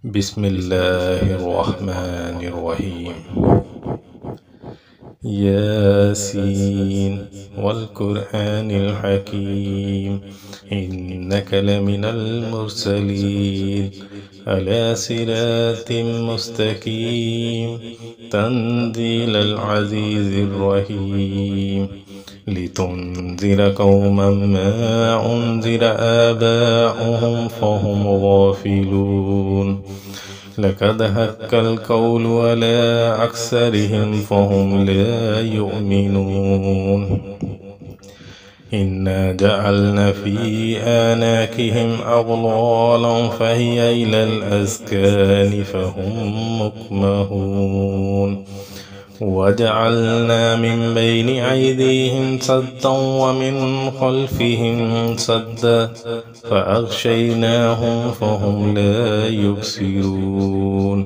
بسم الله الرحمن الرحيم. ياسين والقرآن الحكيم إنك لمن المرسلين على صراط مستقيم تنزيل العزيز الرحيم لتنذر قوما ما أنذر آباؤهم فهم غافلون لقد حق القول على أكثرهم فهم لا يؤمنون إنا جعلنا في آناكهم أغلالا فهي إلى الأذقان فهم مقمحون وجعلنا من بين أيديهم سدا ومن خلفهم سدا فأغشيناهم فهم لا يبصرون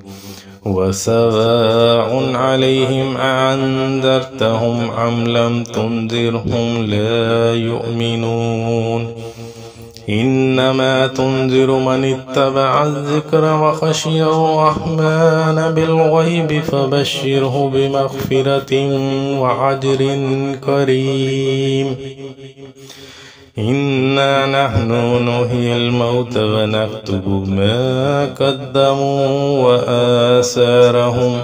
وسواء عليهم أأنذرتهم أم لم تنذرهم لا يؤمنون إنما تنذر من اتبع الذكر وخشي الرحمن بالغيب فبشره بمغفرة وأجر كريم إنا نحن نحيي الموتى ونكتب ما قدموا وآثارهم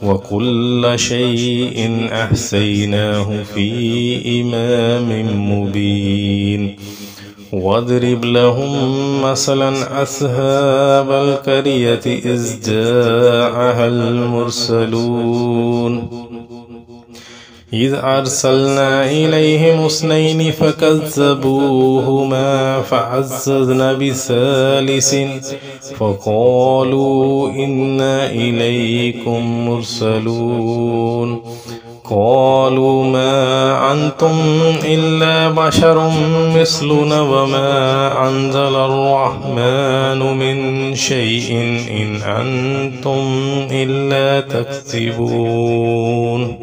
وكل شيء أحصيناه في إمام مبين واضرب لهم مثلا أصحاب القرية إذ جاءها المرسلون إذ أرسلنا إليهم اثنين فكذبوهما فعززنا بثالث فقالوا إنا إليكم مرسلون قالوا ما أنتم إلا بشر مثلنا وما أنزل الرحمن من شيء إن أنتم إلا تكذبون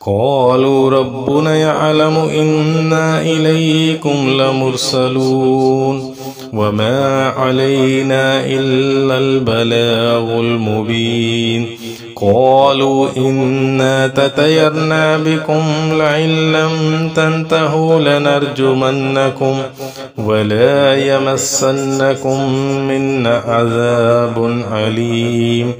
قالوا ربنا يعلم إنا إليكم لمرسلون وما علينا إلا البلاغ المبين قالوا إنا تطيرنا بكم لئن لم تنتهوا لنرجمنكم ولا يمسنكم منا عذاب أليم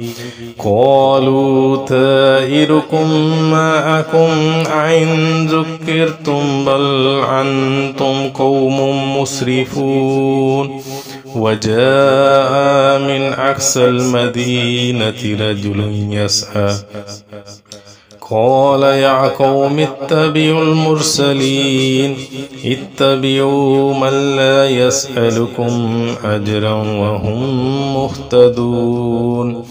قالوا طائركم معكم أئن ذكرتم بل أنتم قوم مسرفون وجاء من أقصى المدينة رجل يسعى قال يا قوم اتبعوا المرسلين اتبعوا من لا يسألكم أجرا وهم مهتدون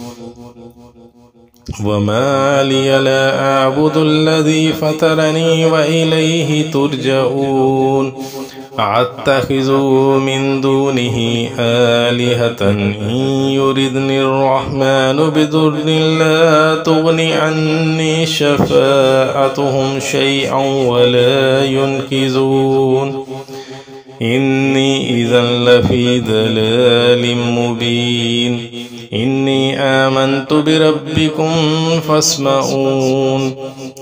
وما لي لا أعبد الذي فطرني وإليه ترجعون أتخذ من دونه آلهة إن يردني الرحمن بضر لا تغن عني شفاعتهم شيئا ولا ينقذون إني إذا لفي ضلال مبين إني آمنت بربكم فاسمعون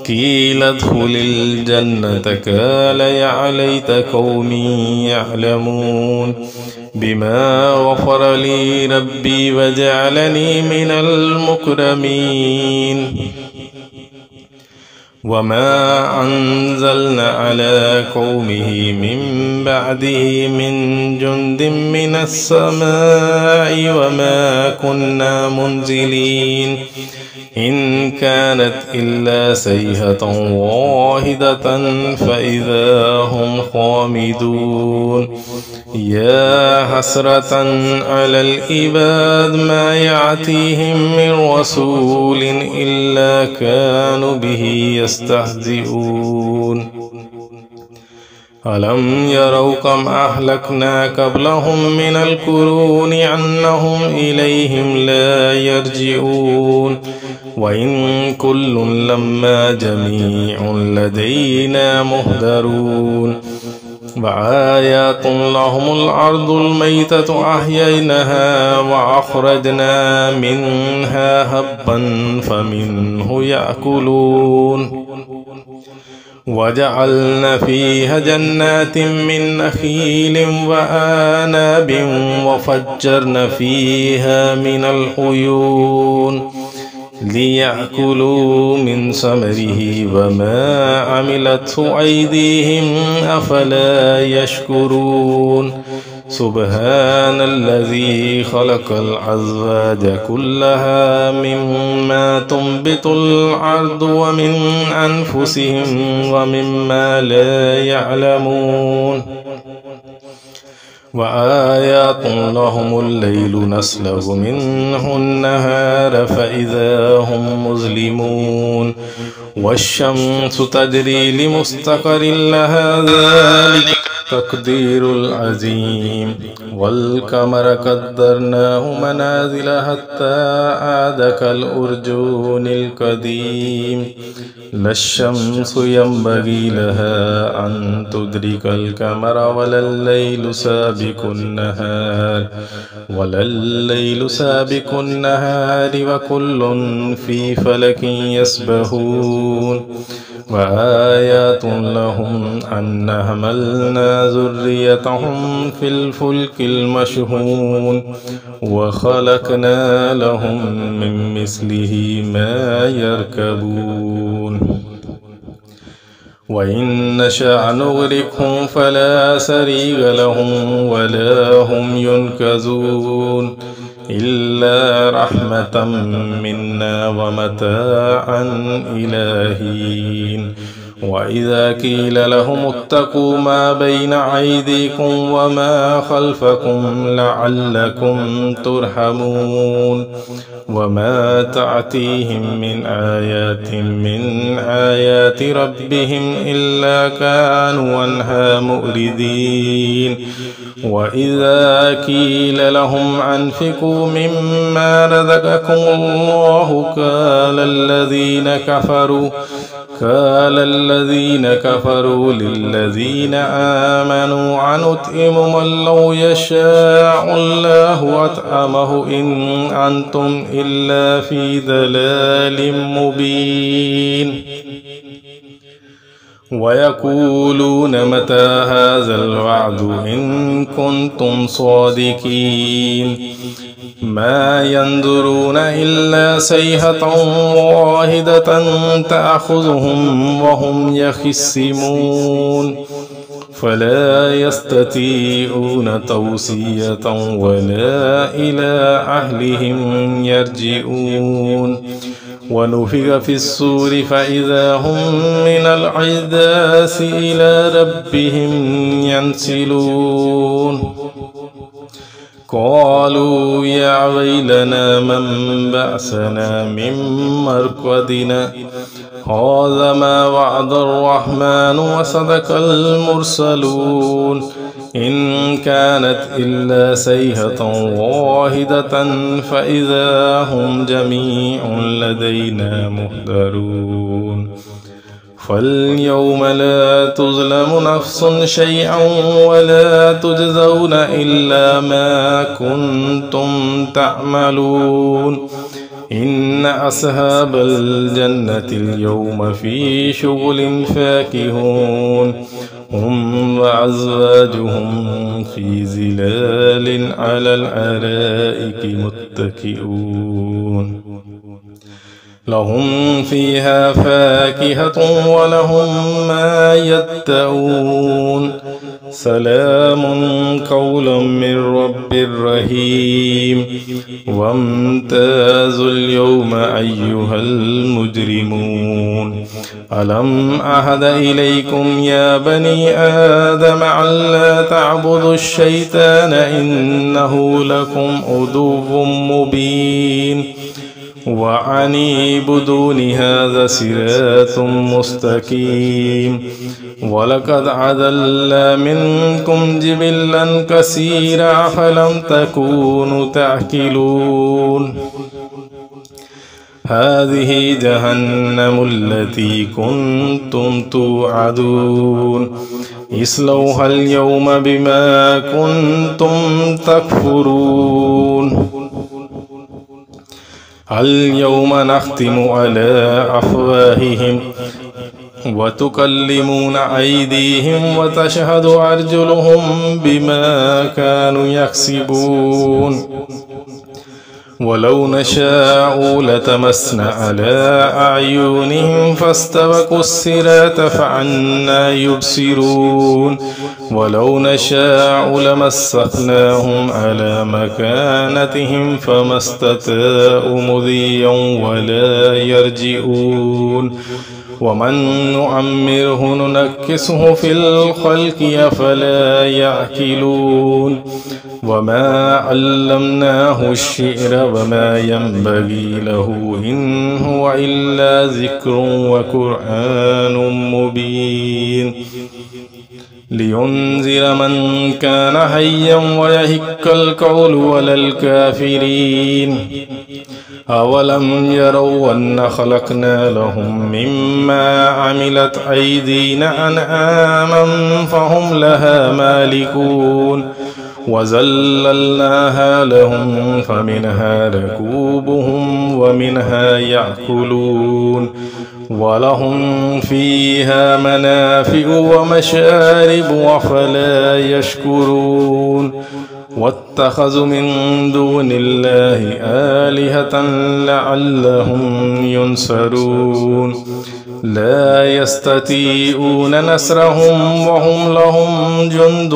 قيل ادخل الجنة قال يا ليت قومي يعلمون بما غفر لي ربي وجعلني من المكرمين وما أنزلنا على قومه من بعده من جند من السماء وما كنا منزلين إن كانت إلا صيحة واحدة فإذا هم خامدون يا حسرة على العباد ما يأتيهم من رسول إلا كانوا به يستهزئون ألم يروا كم أهلكنا قبلهم من القرون أنهم إليهم لا يرجعون وإن كل لما جميع لدينا مهدرون وآيات لهم الأرض الميتة أحييناها وأخرجنا منها هبا فمنه يأكلون وجعلنا فيها جنات من نخيل وأعناب وفجرنا فيها من العيون ليأكلوا من ثمره وما عملته أيديهم أفلا يشكرون سبحان الذي خلق الأزواج كلها مما تنبت الأرض ومن أنفسهم ومما لا يعلمون وآيات لهم الليل نسلخ منه النهار فإذا هم مظلمون والشمس تجري لمستقر لها ذلك تقدير العظيم والقمر قدرناه منازل حتى عاد كالأرجون القديم لا الشمس ينبغي لها أن تدرك القمر ولا الليل سابق النهار وكل في فلك يسبحون وآيات لهم أن حملنا ذريتهم في الفلك المشحون وخلقنا لهم من مثله ما يركبون وإن نشأ نغرقهم فلا سريغ لهم ولا هم ينقذون إلا رحمة منا ومتاعا إلى حين وإذا قيل لهم اتقوا ما بين أيديكم وما خلفكم لعلكم ترحمون وما تأتيهم من آيات ربهم إلا كانوا عنها مؤردين وإذا قيل لهم أنفقوا مما رزقكم الله قال الذين كفروا للذين آمنوا أنطعم من لو يشاء الله أطعمه إن أنتم إلا في ضلال مبين ويقولون متى هذا الوعد إن كنتم صادقين ما ينظرون إلا صيحة واحدة تأخذهم وهم يخصمون فلا يستطيعون توصية ولا إلى أهلهم يرجعون ونفخ في الصور فإذا هم من الأجداث إلى ربهم ينسلون قالوا يا ويلنا من بعثنا من مرقدنا هذا ما وعد الرحمن وصدق المرسلون إن كانت إلا صيحة واحدة فإذا هم جميع لدينا محضرون فاليوم لا تظلم نفس شيئا ولا تجزون إلا ما كنتم تعملون إن أصحاب الجنة اليوم في شغل فاكهون هم وأزواجهم في ظلال على الأرائك متكئون لهم فيها فاكهة ولهم ما يدعون سلام قولا من رب رحيم وامتازوا اليوم أيها المجرمون ألم أعهد إليكم يا بني آدم ألا تعبدوا الشيطان إنه لكم عدو مبين وأن اعبدوني هذا صراط مستقيم ولقد أضل منكم جبلا كثيرا فلم تكونوا تعقلون هذه جهنم التي كنتم توعدون اصلوها اليوم بما كنتم تكفرون. اليوم نختم على أفواههم وتكلمنا أيديهم وتشهد أرجلهم بما كانوا يكسبون. ولو نشاء لتمسنا على أعينهم فاستبقوا الصراط فأنى يبصرون. ولو نشاء لمسخناهم على مكانتهم فما استطاعوا مضيا ولا يرجئون. ومن نعمره ننكسه في الخلق أفلا يعقلون. وما علمناه الشعر وما ينبغي له إن هو إلا ذكر وقرآن مبين لينذر من كان حيا ويحق القول على الكافرين. أولم يروا أن خلقنا لهم مما عملت أيدينا أنعاما فهم لها مالكون وذللناها لهم فمنها ركوبهم ومنها يأكلون ولهم فيها منافع ومشارب أفلا يشكرون. واتخذوا من دون الله آلهة لعلهم ينصرون. لا يستطيعون نصرهم وهم لهم جند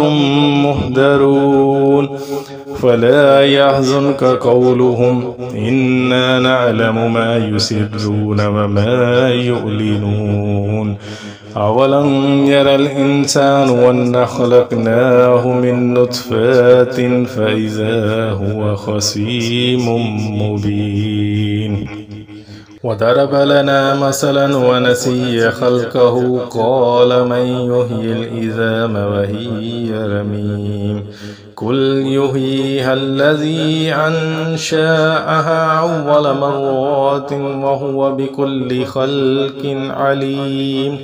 مهدرون. فلا يحزنك قولهم إنا نعلم ما يسرون وما يعلنون. أولم ير الإنسان أنا خلقناه من نطفة فإذا هو خصيم مبين. وضرب لنا مثلا ونسي خلقه قال من يحيي العظام وهي رميم قل يحييها الذي أنشأها أول مرة وهو بكل خلق عليم.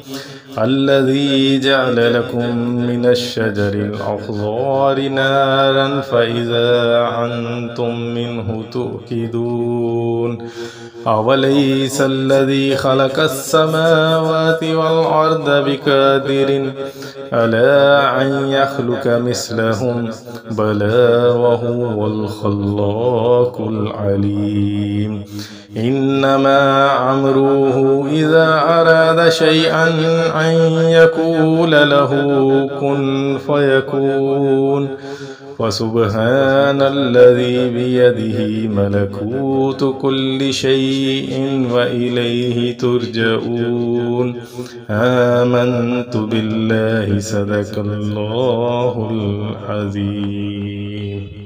الذي جعل لكم من الشجر الأخضر نارا فإذا أنتم منه توقدون. أوليس الذي خلق السماوات والأرض بقادر على أن يخلق مثلهم بلى وهو الخلاق العليم. إنما أمره إذا أراد شيئا أن يقول له كن فيكون. وسبحان الذي بيده ملكوت كل شيء وإليه ترجعون. آمنت بالله صدق الله العظيم.